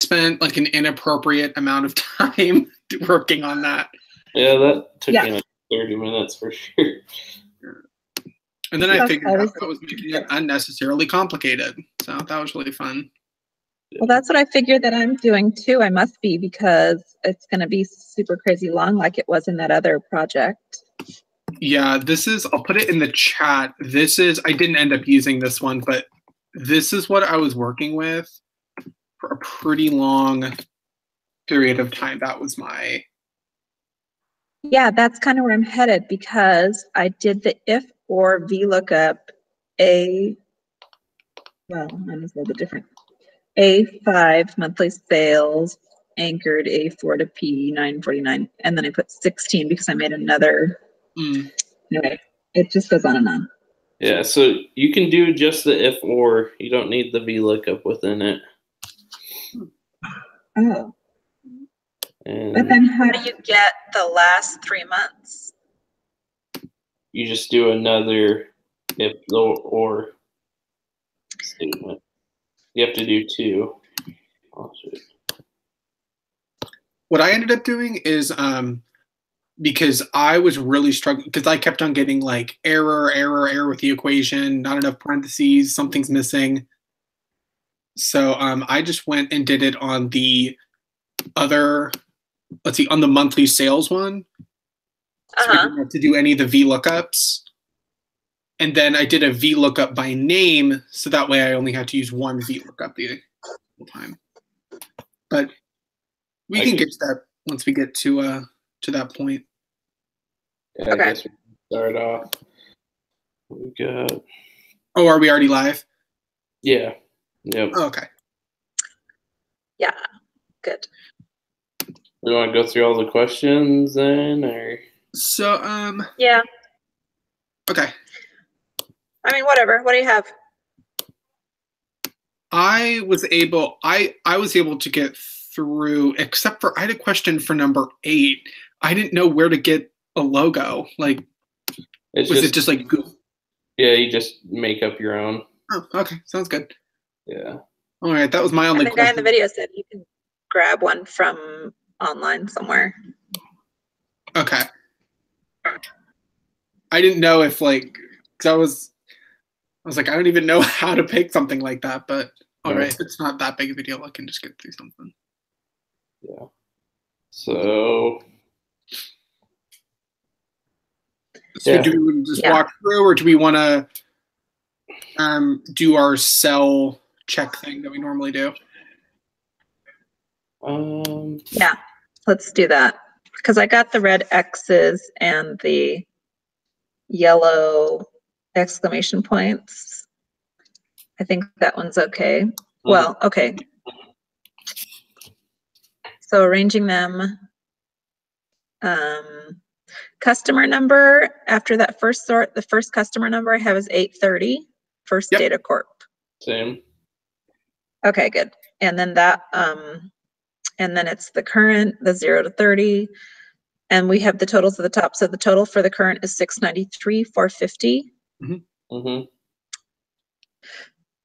spent like an inappropriate amount of time working on that. Yeah, that took me like 30 minutes for sure. And then I figured out that was making it unnecessarily complicated. So that was really fun. Well, that's what I figured that I'm doing too. I must be, because it's going to be super crazy long like it was in that other project. Yeah, this is, I'll put it in the chat. This is, I didn't end up using this one, but this is what I was working with for a pretty long period of time. That was my... Yeah, that's kind of where I'm headed, because I did the if or VLOOKUP well, mine is a little bit different. A5 monthly sales anchored A4 to P949, and then I put 16 because I made another. Anyway, it just goes on and on. Yeah, so you can do just the if or. You don't need the VLOOKUP within it. Oh. And but then how do you get the last 3 months? You just do another if or statement. You have to do 2. Oh, shit. What I ended up doing is, because I was really struggling, because I kept on getting like error with the equation, not enough parentheses, something's missing. So I just went and did it on the other, let's see, on the monthly sales one. So I didn't have to do any of the VLOOKUPs. And then I did a VLOOKUP by name, so that way I only had to use one VLOOKUP the whole time. But we can get to that once we get to that point. Yeah, I guess we can start off. We got... Oh, are we already live? Yeah. Yep. Oh, okay. Yeah. Good. We want to go through all the questions then, or? So, yeah. Okay. I mean, whatever. What do you have? I was able to get through, except for I had a question for number 8. I didn't know where to get a logo. Like, was it just like Google? Yeah, you just make up your own. Oh, okay. Sounds good. Yeah. All right. That was my only question. The guy in the video said you can grab one from online somewhere. Okay. I didn't know if like, because I was like, I don't even know how to pick something like that, but all right, it's not that big of a deal. I can just get through something. Yeah. So do we just walk through, or do we want to do our cell check thing that we normally do? Yeah, let's do that, because I got the red X's and the yellow exclamation points. I think that one's okay. Well, okay. So arranging them. Customer number, after that first sort, the first customer number I have is 830, First Data Corp. Same. Okay, good. And then that, and then it's the current, the 0 to 30. And we have the totals at the top. So the total for the current is 693,450.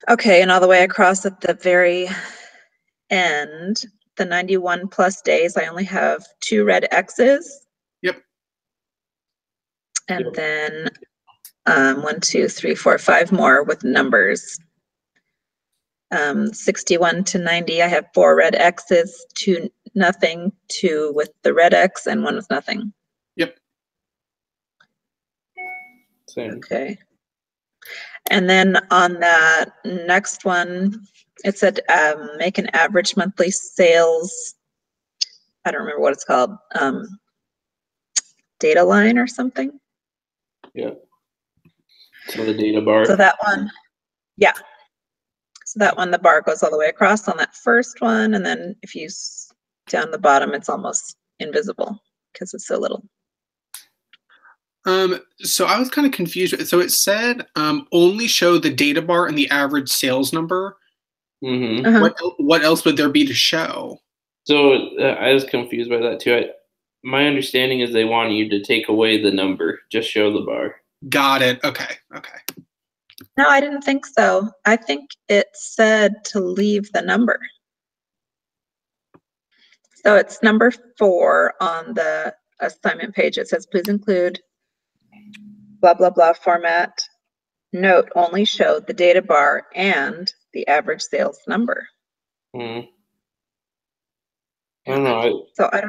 Okay, and all the way across at the very end, the 91 plus days, I only have 2 red X's. Yep. And then 1, 2, 3, 4, 5 more with numbers. 61 to 90, I have 4 red X's, 2 nothing, 2 with the red X, and 1 with nothing. Yep. Same. Okay. And then on that next one, it said make an average monthly sales. I don't remember what it's called. Data line or something. Yeah. So the data bar. So that one, yeah. So that one, the bar goes all the way across on that first one, and then if you down the bottom, it's almost invisible because it's so little. So I was kind of confused. So it said only show the data bar and the average sales number. What else would there be to show? So I was confused by that too. My understanding is they want you to take away the number, just show the bar. Got it. Okay. Okay. No, I didn't think so. I think it said to leave the number. So it's number 4 on the assignment page. It says, please include blah, blah, blah format. Note only show the data bar and the average sales number. I don't know. So I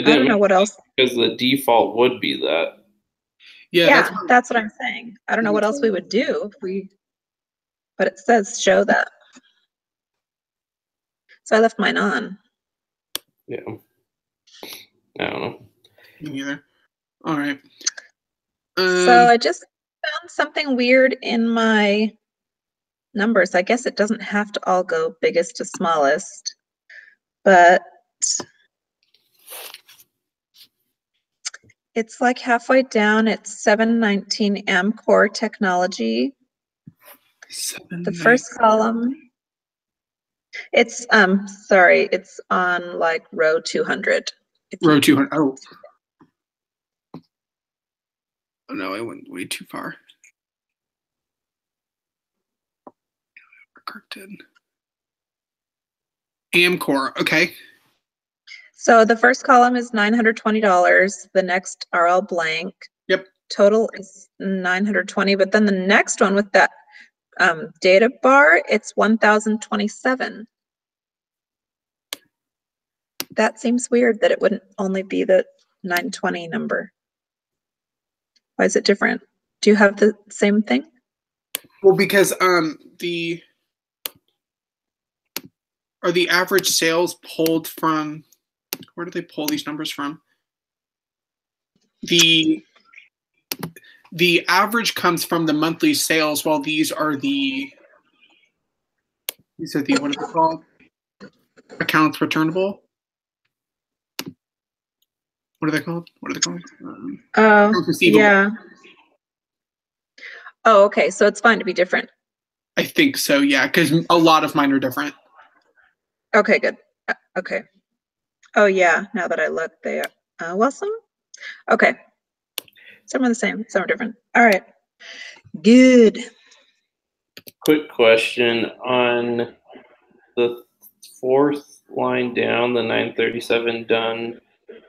don't know what else. Because the default would be that. Yeah, that's what I'm saying. I don't know what else we would do but it says show that. So I left mine on. Yeah. I don't know. Me neither. All right. So I just found something weird in my numbers. I guess it doesn't have to all go biggest to smallest, but it's like halfway down. It's 719 Amcor Technology. The first column. It's sorry, it's on like row 200. Row 200. Oh no, I went way too far. Corrected. Amcor, okay. So the first column is $920. The next are all blank. Yep. Total is 920, but then the next one with that data bar, it's 1,027. That seems weird that it wouldn't only be the 920 number. Why is it different? Do you have the same thing? Well, because the average sales pulled from, where do they pull these numbers from? The average comes from the monthly sales, while these are the what are they called? Accounts returnable. What are they called? Accounts receivable. Yeah. Oh, okay. So it's fine to be different. I think so, yeah, because a lot of mine are different. Okay, good. Okay. Oh, yeah. Now that I look, they are. Well, some. Okay. Some are the same. Some are different. All right. Good. Quick question on the 4th line down, the 937 Dunn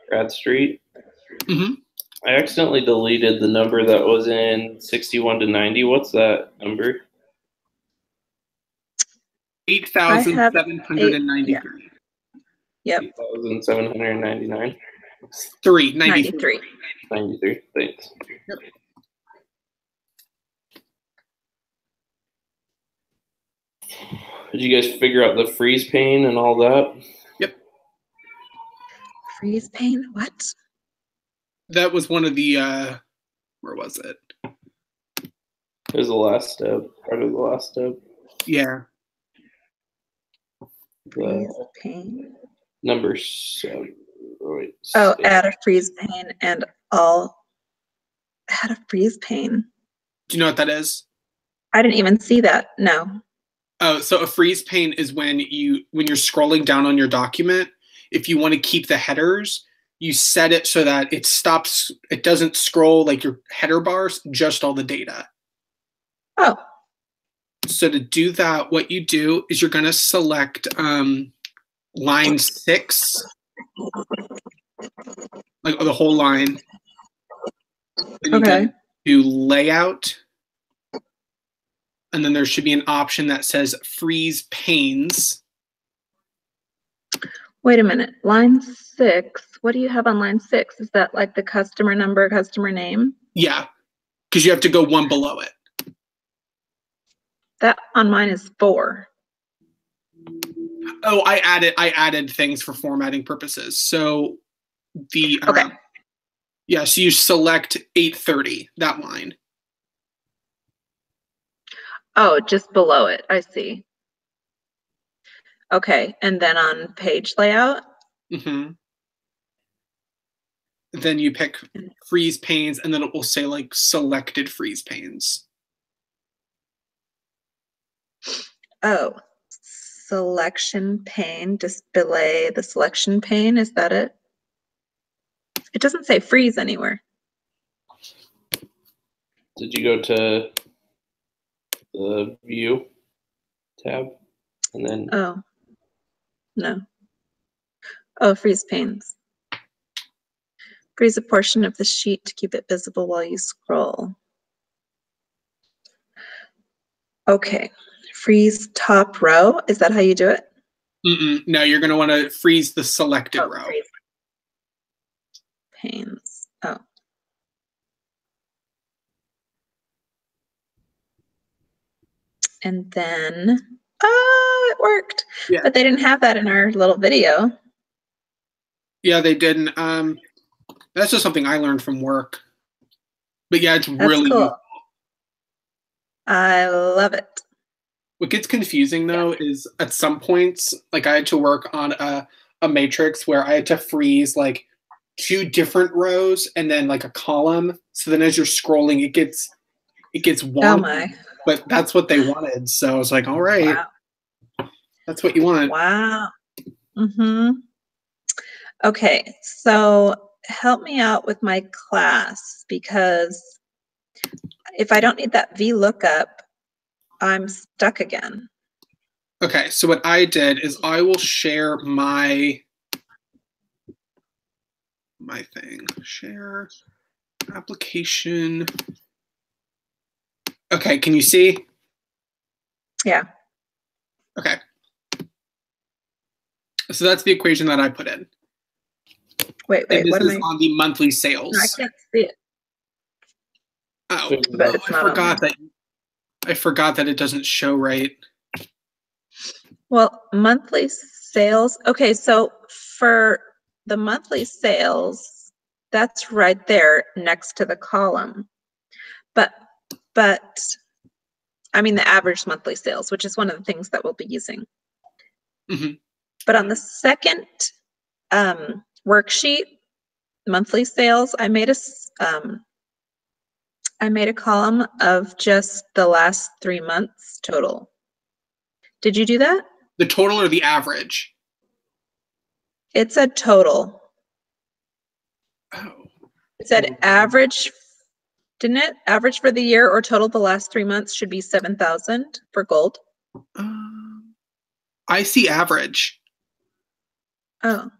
Grad Street. Mm-hmm. I accidentally deleted the number that was in 61 to 90. What's that number? 8,793. Yep. 8,799. 93. 93. Thanks. Yep. Did you guys figure out the freeze pane and all that? Yep. Freeze pane? What? That was one of the, where was it? It was the last step, part of the last step. Yeah. Freeze pane. Number 7. Wait, oh, add a freeze pane and all. Add a freeze pane. Do you know what that is? I didn't even see that. No. Oh, so a freeze pane is when you're scrolling down on your document, if you want to keep the headers, you set it so that it stops, it doesn't scroll like your header bars, just all the data. Oh. So to do that, what you do is you're going to select line 6, like the whole line. Then you Okay. go to layout. And then there should be an option that says freeze panes. Wait a minute. Line 6. What do you have on line 6? Is that like the customer number, customer name? Yeah, because you have to go one below it. That on mine is 4. Oh, I added things for formatting purposes. So the okay. Yeah, so you select 830, that line. Oh, just below it. I see. Okay, and then on page layout? Mm-hmm. Then you pick freeze panes, and then it will say like selected freeze panes. Oh, selection pane, display the selection pane. Is that it? It doesn't say freeze anywhere. Did you go to the view tab and then? Oh, no. Oh, freeze panes. Freeze a portion of the sheet to keep it visible while you scroll. Okay, freeze top row. Is that how you do it? No, you're going to want to freeze the selected row. Freeze panes. Oh. And then, it worked. Yeah. But they didn't have that in our little video. Yeah, they didn't. That's just something I learned from work. But yeah, it's really cool. I love it. What gets confusing though is at some points, like I had to work on a matrix where I had to freeze like 2 different rows and then like a column. So then as you're scrolling, it gets wonky. Oh my. But that's what they wanted. So I was like, all right, that's what you want. Wow. Okay, so help me out with my class, because if I don't need that VLOOKUP, I'm stuck again. Okay, so what I did is I will share my thing. Share application. Okay, can you see? Yeah. Okay. So that's the equation that I put in. Wait, and this what is on the monthly sales. No, I can't see it. Oh, but it's I forgot that it doesn't show right. Well, monthly sales. Okay, so for the monthly sales, that's right there next to the column. But I mean the average monthly sales, which is one of the things that we'll be using. But on the second worksheet, monthly sales, I made a column of just the last 3 months total. Did you do that? The total or the average? It said total. Oh. It said average, didn't it? Average for the year or total the last 3 months should be 7,000 for gold. I see average. Oh.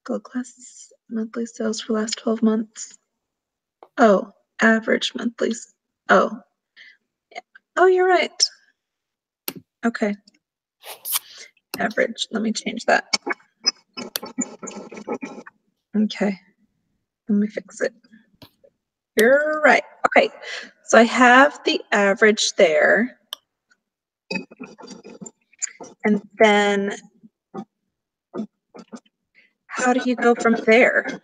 Gold class monthly sales for last 12 months. Oh, average monthly. Oh. Oh, you're right. Okay. Average. Let me change that. Okay. Let me fix it. You're right. Okay. So I have the average there. And then how do you go from there?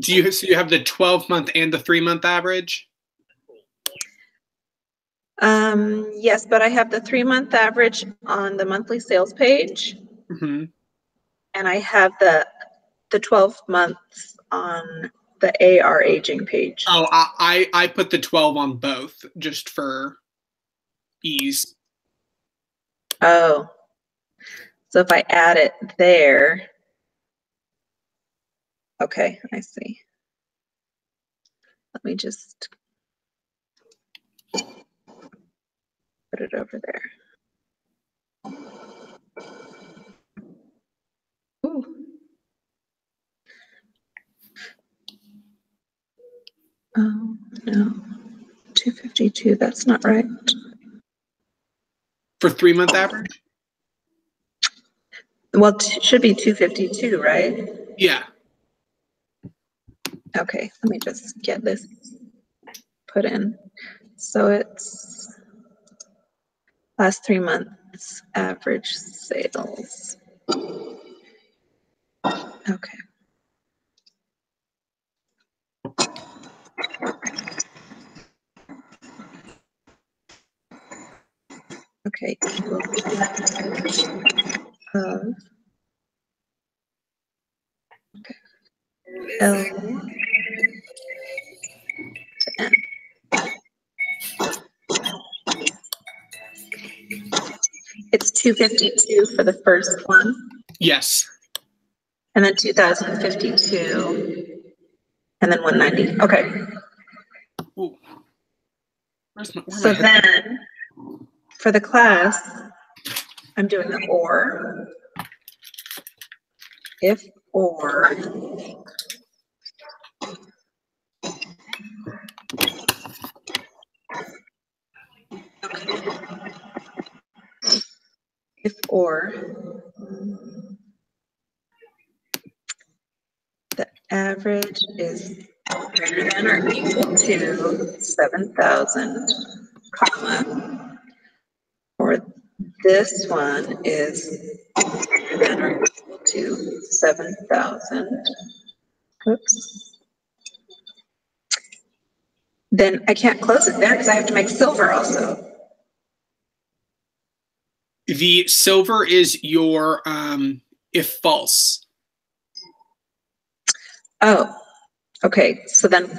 So you have the 12-month and the 3-month average? Yes, but I have the 3-month average on the monthly sales page. And I have the 12 months on the AR aging page. Oh, I put the 12 on both just for ease. Oh. So if I add it there. Okay, I see. Let me just put it over there. Ooh. Oh, no. 252, that's not right. For 3-month average? Well, it should be 252, right? Yeah. Okay, let me just get this put in. So it's last 3 months average sales. Okay. Okay. Okay. L to N. It's 252 for the first one. Yes. And then 2052. And then 190. Okay. Ooh. So then for the class, I'm doing the OR. if or if or the average is greater than or equal to 7,000, comma, or this one is greater than or equal to 7,000. Oops. Then I can't close it there because I have to make silver also. The silver is your if false. Oh, okay. So then,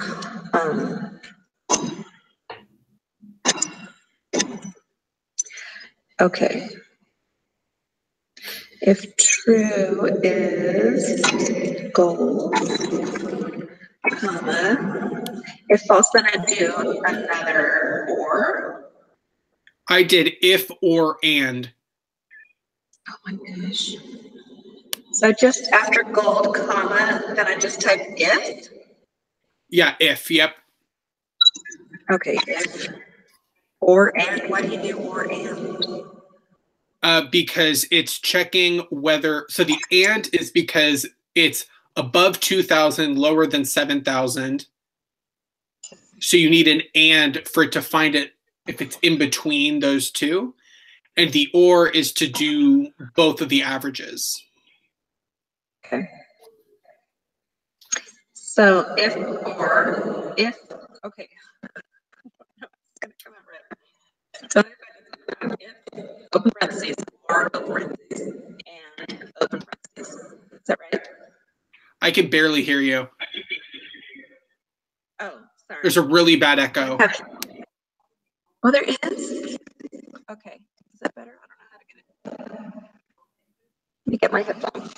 okay. If true is gold, comma, if false, then I do another or. I did if or and. Oh my gosh. So just after gold, comma, then I just type if? Yeah, if, yep. Okay, if or and. Why do you do or and? Because it's checking whether, so the and is because it's above 2,000, lower than 7,000. So you need an and for it to find it if it's in between those two. And the or is to do both of the averages. Okay. So if or if, okay. So if open parentheses or open parentheses and open parentheses. Is that right? I can barely hear you. Oh, sorry. There's a really bad echo. Oh, there is? Okay. Is that better? I don't know how to get it. Let me get my headphones.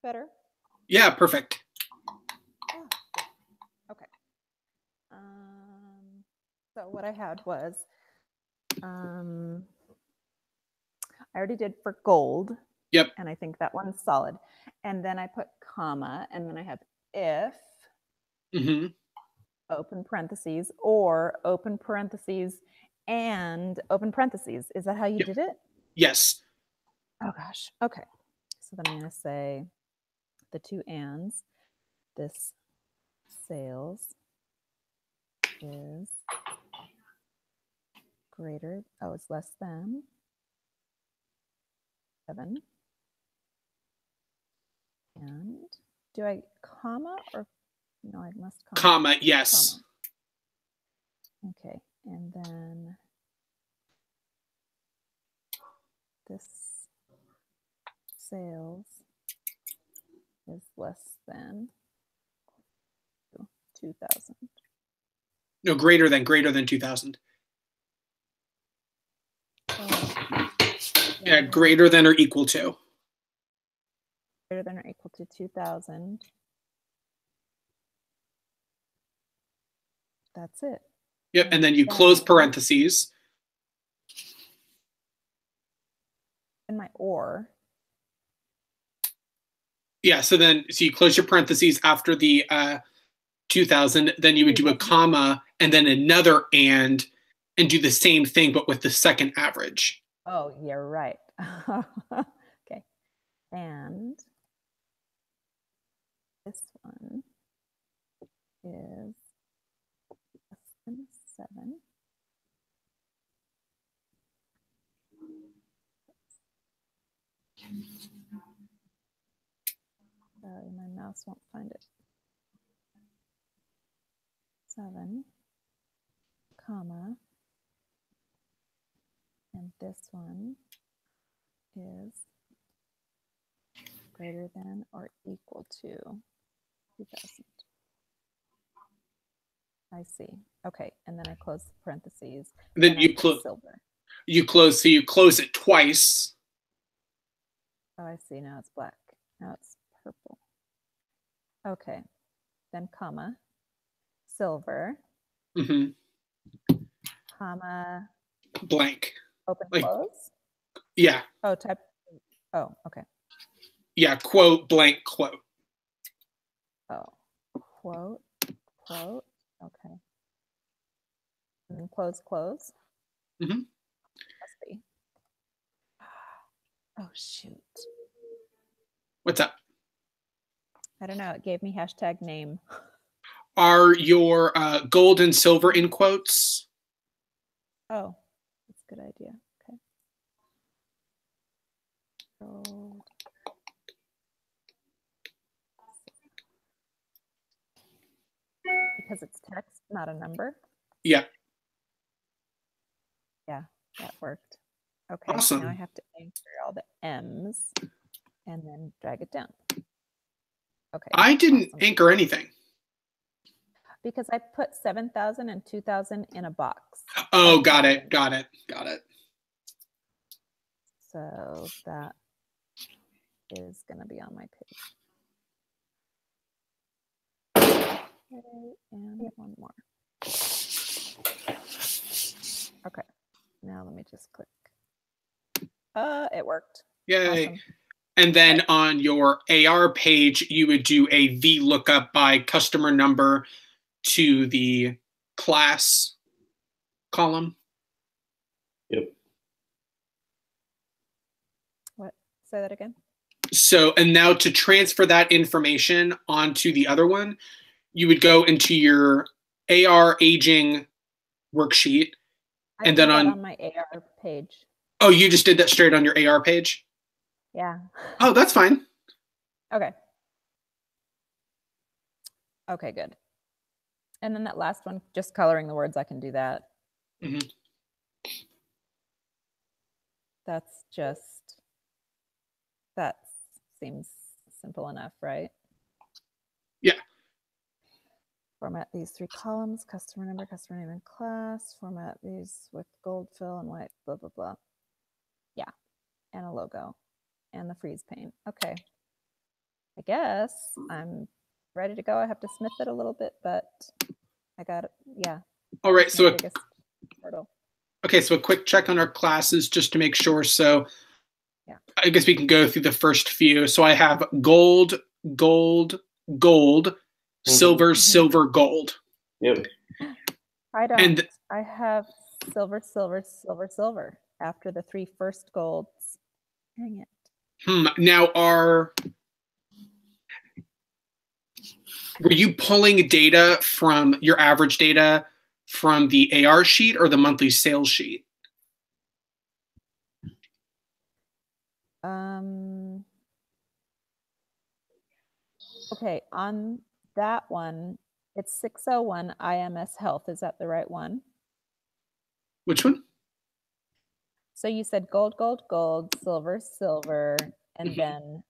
Better? Yeah, perfect. Oh, okay. So what I had was, I already did for gold. Yep. And I think that one's solid. And then I put comma, and then I have if, open parentheses, or open parentheses, and open parentheses. Is that how you did it? Yes. Oh gosh. Okay. So then I'm going to say the two ands. This sales is greater, oh, it's less than 7. And do I comma or no, I must comma, yes. Comma. Okay. And then this sales is less than 2,000. No, greater than 2,000. Yeah, greater than or equal to. Greater than or equal to 2,000. That's it. Yep, and then you close parentheses. And my or. Yeah, so you close your parentheses after the 2,000, then you would do a comma and then another and do the same thing, but with the second average. Oh, you're right. Okay. And this one is less than 7. Sorry, my mouse won't find it. 7, comma, and this one is greater than or equal to 2,000. I see. Okay, and then I close the parentheses. Then you close silver. You close, so you close it twice. Oh, I see. Now it's black. Now it's purple. Okay. Then comma, silver, Mm-hmm. comma, Blank. open, Like- close. Yeah. Oh, type. Oh, okay. Yeah. Quote, blank, quote. Oh, quote, quote. Okay. And then close, close. Mhm. Must be. Oh, shoot. What's up? I don't know. It gave me hashtag name. Are your gold and silver in quotes? Oh, that's a good idea. Okay. Gold. Because it's text, not a number. Yeah. Yeah, that worked. Okay. Awesome. Now I have to anchor all the M's and then drag it down. Okay. I didn't awesome. anchor anything. Because I put 7,000 and 2,000 in a box. Oh, got it. Got it. Got it. So that is going to be on my page. Okay, and one more. Okay, now let me just click. It worked. Yay. Awesome. And then on your AR page, you would do a VLOOKUP by customer number to the class column. Yep. What? Say that again. So, and now to transfer that information onto the other one, you would go into your AR aging worksheet. I And did then that on- on my AR page. Oh, you just did that straight on your AR page? Yeah. Oh, that's fine. Okay. Okay, good. And then that last one, just coloring the words, I can do that. Mhm. That's just, that seems simple enough, right? Yeah. Format these 3 columns, customer number, customer name, and class. Format these with gold fill and white, blah, blah, blah. Yeah, and a logo and the freeze pane. Okay. I guess I'm ready to go. I have to smith it a little bit, but I got it. Yeah. All right. That's So my a biggest hurdle. Okay, so a quick check on our classes just to make sure. So Yeah. I guess we can go through the first few. So I have gold, gold, gold, silver, silver, gold. Yep. I don't. And I have silver, silver, silver, silver after the 3 first golds. Dang it. Now were you pulling data from your average data from the AR sheet or the monthly sales sheet? Okay, on that one, it's 601 IMS Health. Is that the right one? Which one? So you said gold, gold, gold, silver, silver, and then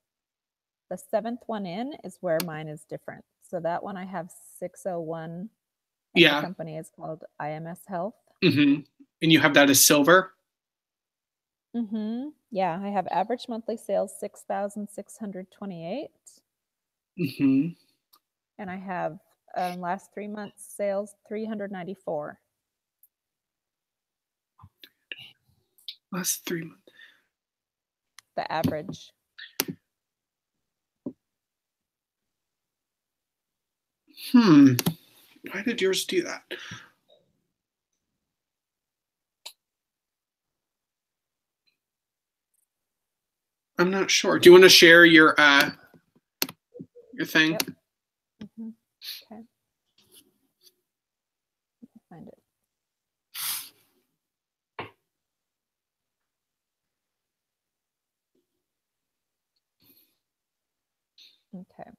the 7th one in is where mine is different. So that one I have 601. And Yeah. the company is called IMS Health. And you have that as silver? Yeah, I have average monthly sales 6,628. And I have last 3 months sales 394. Last 3 months. The average. Why did yours do that? I'm not sure. Do you want to share your thing? Yep. Okay. Find it. Okay.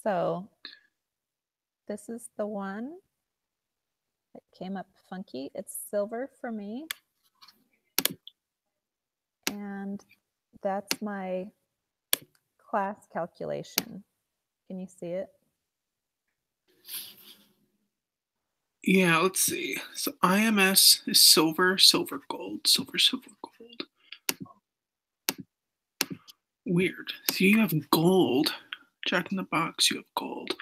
So this is the one that came up funky. It's silver for me. And that's my class calculation. Can you see it? Yeah, let's see. So IMS is silver, silver, gold, silver, silver, gold. Weird. So you have gold. Jack in the Box, you have gold.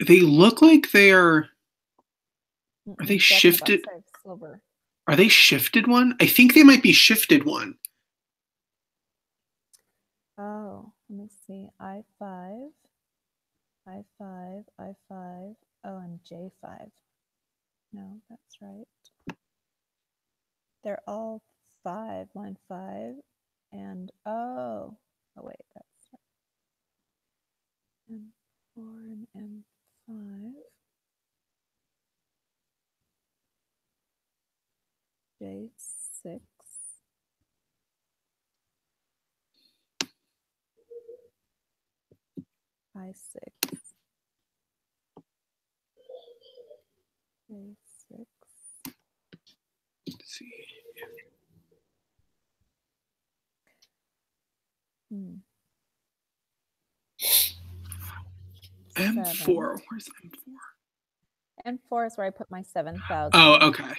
They look like they are. Are they Jack in the Box, shifted? I have silver. Are they shifted one? I think they might be shifted one. Oh, let me see. I5, I5, I5. Oh, and J5. No, that's right. They're all 5, line 5. And oh wait, that's M4 and M5. J6. I6. J6. Let's see. M4. 7. Where's M4? M4 is where I put my 7,000. Oh, okay.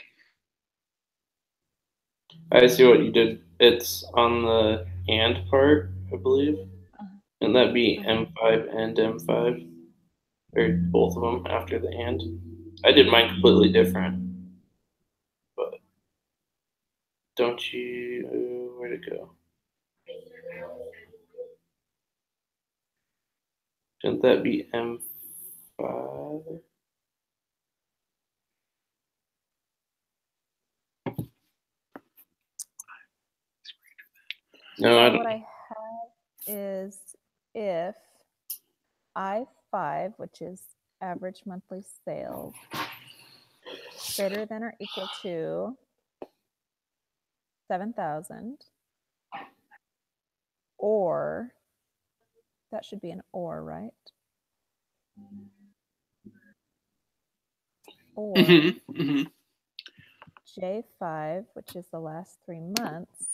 I see what you did. It's on the and part, I believe. And that'd be M5 and M5. Or both of them after the and. I did mine completely different. But don't you... where'd it go? Shouldn't that be M5? No, I What don't. I have is if I5, which is average monthly sales, greater than or equal to 7,000, or that should be an or, right? Or J5, which is the last 3 months,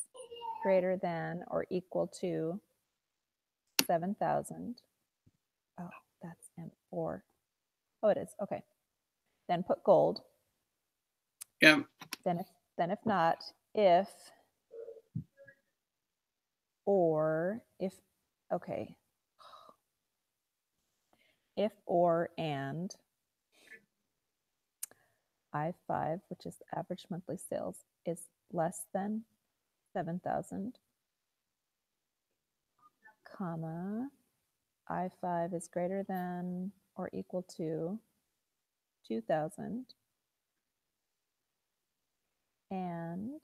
greater than or equal to 7,000. Oh, that's M4. Oh, it is. Okay. Then put gold. Yeah. Then if not, if or if, okay. If or and I5, which is the average monthly sales, is less than 7,000, comma, I5 is greater than or equal to 2,000, and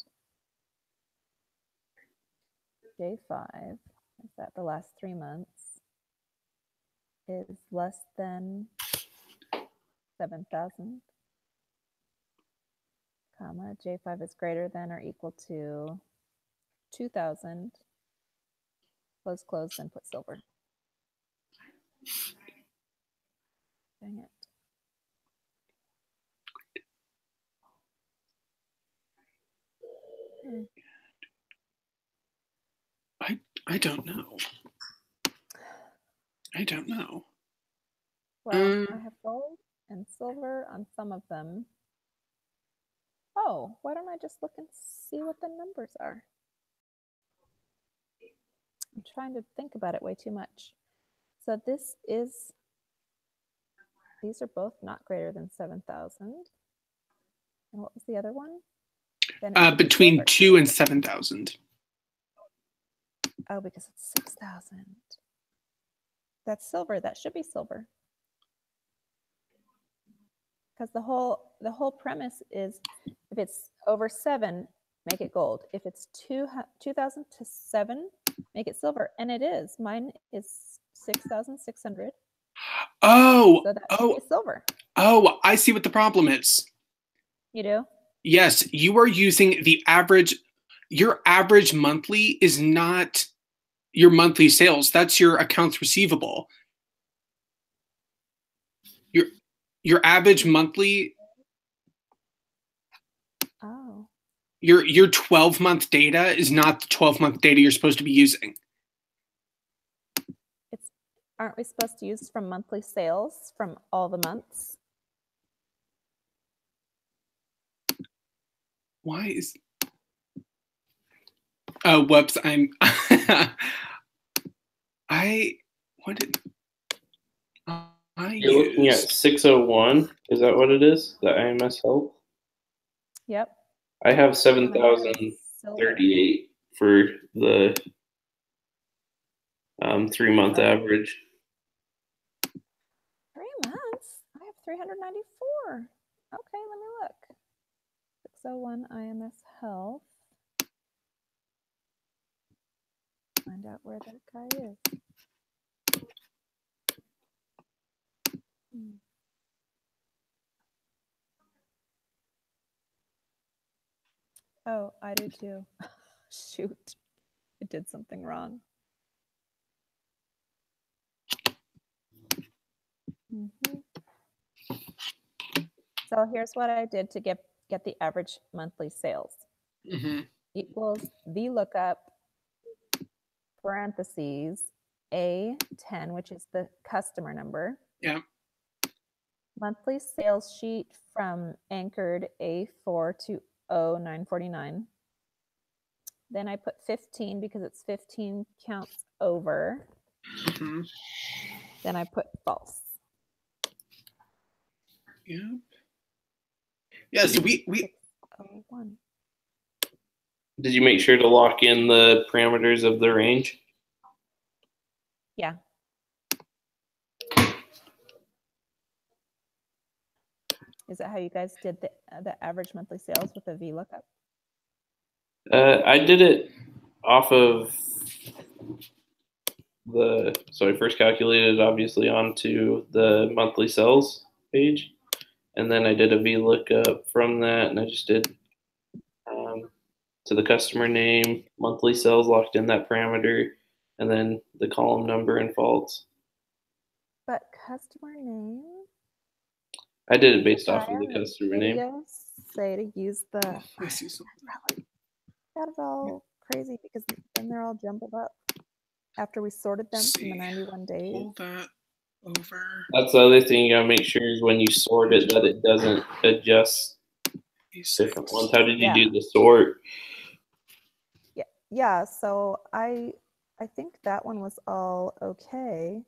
J5, is that the last 3 months, is less than 7,000, comma, J5 is greater than or equal to 2,000, close, then put silver. Dang it. I don't know. I don't know. Well, I have gold and silver on some of them. Oh, why don't I just look and see what the numbers are? I'm trying to think about it way too much. So these are both not greater than 7,000. And what was the other one? Between 2 and 7,000. Oh, because it's 6,000. That's silver. That should be silver. Because the whole premise is if it's over 7, make it gold. If it's 2,000 to 7, make it silver. And it is. Mine is 6,600. Oh, so that should be silver. Oh, I see what the problem is. You do? Yes, you are using the average. Your average monthly is not your monthly sales. That's your accounts receivable. Your average monthly. Oh. Your 12-month data is not the 12-month data you're supposed to be using. aren't we supposed to use from monthly sales from all the months? Why is... Oh, whoops, I'm... What did... You're looking at 601. Is that what it is? The IMS Health? Yep. I have And I have 7,038 for the 3-month average. 3 months? I have 394. Okay, let me look. 601 IMS Health. Find out where that guy is. Oh, I do too. Shoot, I did something wrong. So here's what I did to get the average monthly sales. Equals VLOOKUP parentheses A10, which is the customer number. Yeah. Monthly sales sheet from anchored A4 to O949. Then I put 15 because it's 15 counts over. Then I put false. Yep. Yeah, so we 601. Did you make sure to lock in the parameters of the range? Yeah. Is that how you guys did the average monthly sales with a VLOOKUP? I did it off of so I first calculated obviously onto the monthly sales page, and then I did a VLOOKUP from that, and I just did to the customer name, monthly sales, locked in that parameter, and then the column number and false. But customer name? I did it based off of the customer name. Say to use the... I see something. Probably got it all crazy because then they're all jumbled up after we sorted them from the 91 days. Hold that over. That's the other thing you gotta make sure is when you sort it that it doesn't adjust different ones. How did you do the sort? Yeah, so I think that one was all okay.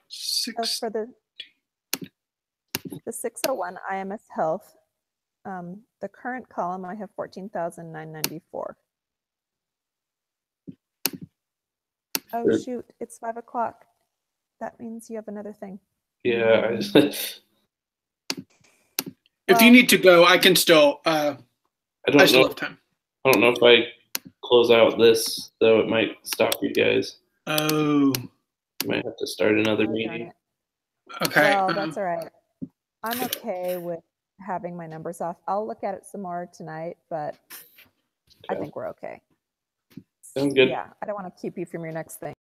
So for the 601 IMS Health, the current column I have 14,994. Oh shoot, it's 5 o'clock. That means you have another thing. Yeah. If you need to go, I can still. I still have time. I don't know if I close out this, though it might stop you guys. Oh. You might have to start another meeting. Okay. Well, that's all right. I'm okay with having my numbers off. I'll look at it some more tonight, but I think we're okay. Sounds good. Yeah, I don't want to keep you from your next thing.